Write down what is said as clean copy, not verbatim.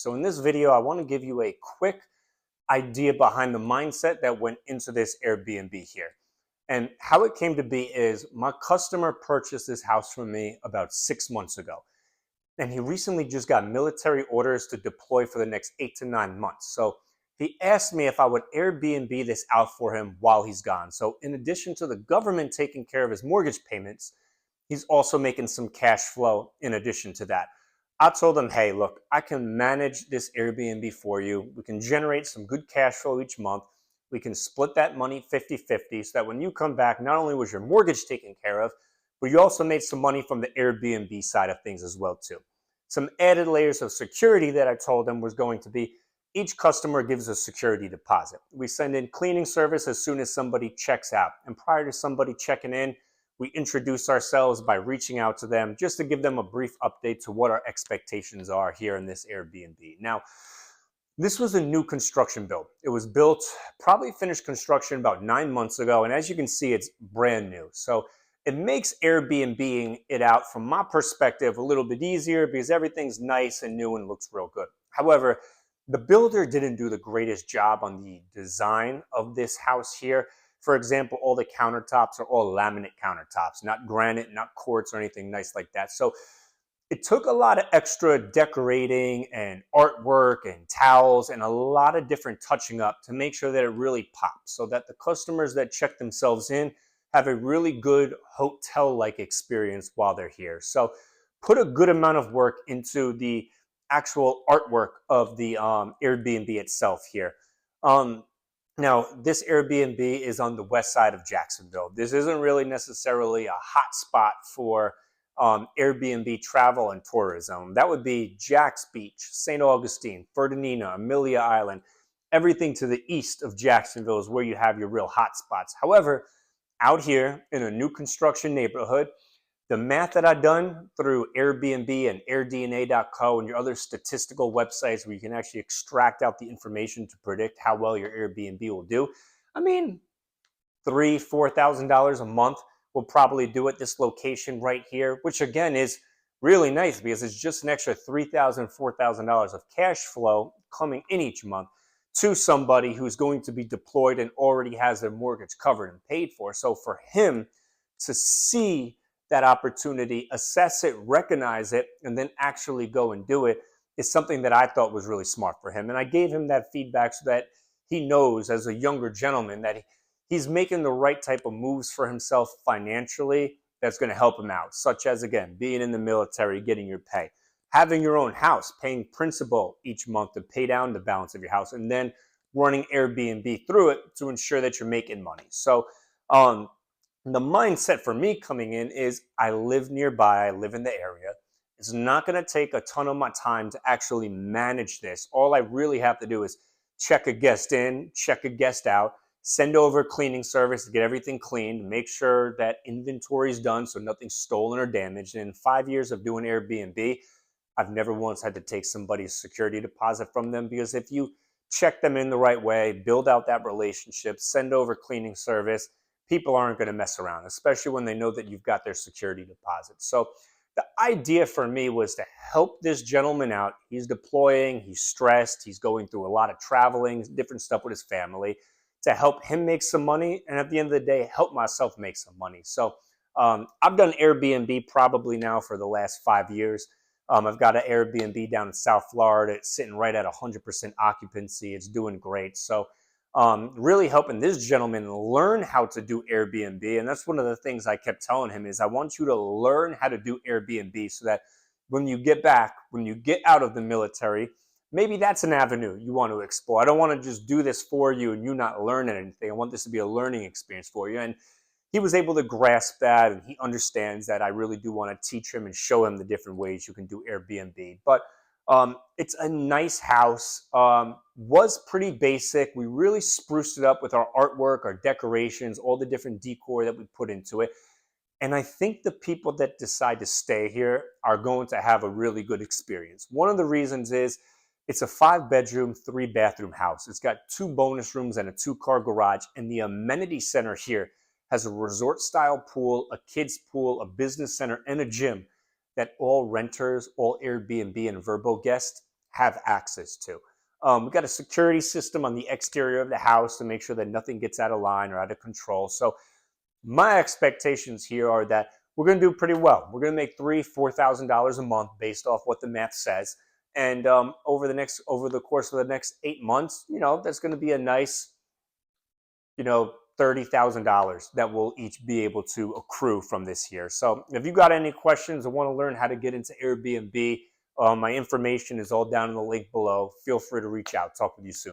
So in this video, I want to give you a quick idea behind the mindset that went into this Airbnb here. And how it came to be is my customer purchased this house from me about 6 months ago. And he recently just got military orders to deploy for the next 8 to 9 months. So he asked me if I would Airbnb this out for him while he's gone. So in addition to the government taking care of his mortgage payments, he's also making some cash flow in addition to that. I told him, hey, look, I can manage this Airbnb for you. We can generate some good cash flow each month. We can split that money 50-50 so that when you come back, not only was your mortgage taken care of, but you also made some money from the Airbnb side of things as well too. Some added layers of security that I told him was going to be each customer gives a security deposit. We send in cleaning service as soon as somebody checks out. And prior to somebody checking in, we introduce ourselves by reaching out to them just to give them a brief update to what our expectations are here in this Airbnb. Now, this was a new construction build. It was built, probably finished construction about 9 months ago. And as you can see, it's brand new. So it makes Airbnb it out, from my perspective, a little bit easier because everything's nice and new and looks real good. However, the builder didn't do the greatest job on the design of this house here. For example, all the countertops are all laminate countertops, not granite, not quartz or anything nice like that. So it took a lot of extra decorating and artwork and towels and a lot of different touching up to make sure that it really pops so that the customers that check themselves in have a really good hotel-like experience while they're here. So put a good amount of work into the actual artwork of the Airbnb itself here. Um, Now, this Airbnb is on the west side of Jacksonville. This isn't really necessarily a hot spot for Airbnb travel and tourism. That would be Jax Beach, St. Augustine, Ferdinand, Amelia Island. Everything to the east of Jacksonville is where you have your real hot spots. However, out here in a new construction neighborhood, the math that I've done through Airbnb and airdna.co and your other statistical websites where you can actually extract out the information to predict how well your Airbnb will do. I mean, $3,000-$4,000 a month will probably do at this location right here, which again is really nice because it's just an extra $3,000-$4,000 of cash flow coming in each month to somebody who's going to be deployed and already has their mortgage covered and paid for. So for him to see that opportunity, assess it, recognize it, and then actually go and do it is something that I thought was really smart for him. And I gave him that feedback so that he knows as a younger gentleman that he's making the right type of moves for himself financially that's going to help him out, such as, again, being in the military, getting your pay, having your own house, paying principal each month to pay down the balance of your house, and then running Airbnb through it to ensure that you're making money. So the mindset for me coming in is I live nearby, I live in the area. It's not going to take a ton of my time to actually manage this. All I really have to do is check a guest in, check a guest out, send over cleaning service to get everything cleaned, make sure that inventory is done so nothing's stolen or damaged. And in 5 years of doing Airbnb, I've never once had to take somebody's security deposit from them, because if you check them in the right way, build out that relationship, send over cleaning service, people aren't going to mess around, especially when they know that you've got their security deposit. So the idea for me was to help this gentleman out. He's deploying, he's stressed, he's going through a lot of traveling, different stuff with his family, to help him make some money. And at the end of the day, help myself make some money. So I've done Airbnb probably now for the last 5 years. I've got an Airbnb down in South Florida. It's sitting right at 100% occupancy. It's doing great. So really helping this gentleman learn how to do Airbnb. And that's one of the things I kept telling him is I want you to learn how to do Airbnb so that when you get back, when you get out of the military, maybe that's an avenue you want to explore. I don't want to just do this for you and you not learn anything. I want this to be a learning experience for you. And he was able to grasp that, and he understands that I really do want to teach him and show him the different ways you can do Airbnb. But it's a nice house. Was pretty basic. We really spruced it up with our artwork, our decorations, all the different decor that we put into it. And I think the people that decide to stay here are going to have a really good experience. One of the reasons is it's a 5-bedroom, 3-bathroom house. It's got 2 bonus rooms and a 2-car garage. And the amenity center here has a resort-style pool, a kids pool, a business center, and a gym that all renters, all Airbnb and Vrbo guests have access to. We got a security system on the exterior of the house to make sure that nothing gets out of line or out of control. So my expectations here are that we're going to do pretty well. We're going to make $3,000-$4,000 a month based off what the math says. And over the course of the next 8 months, that's going to be a nice, $30,000 that we'll each be able to accrue from this year. So if you got any questions or want to learn how to get into Airbnb, my information is all down in the link below. Feel free to reach out. Talk with you soon.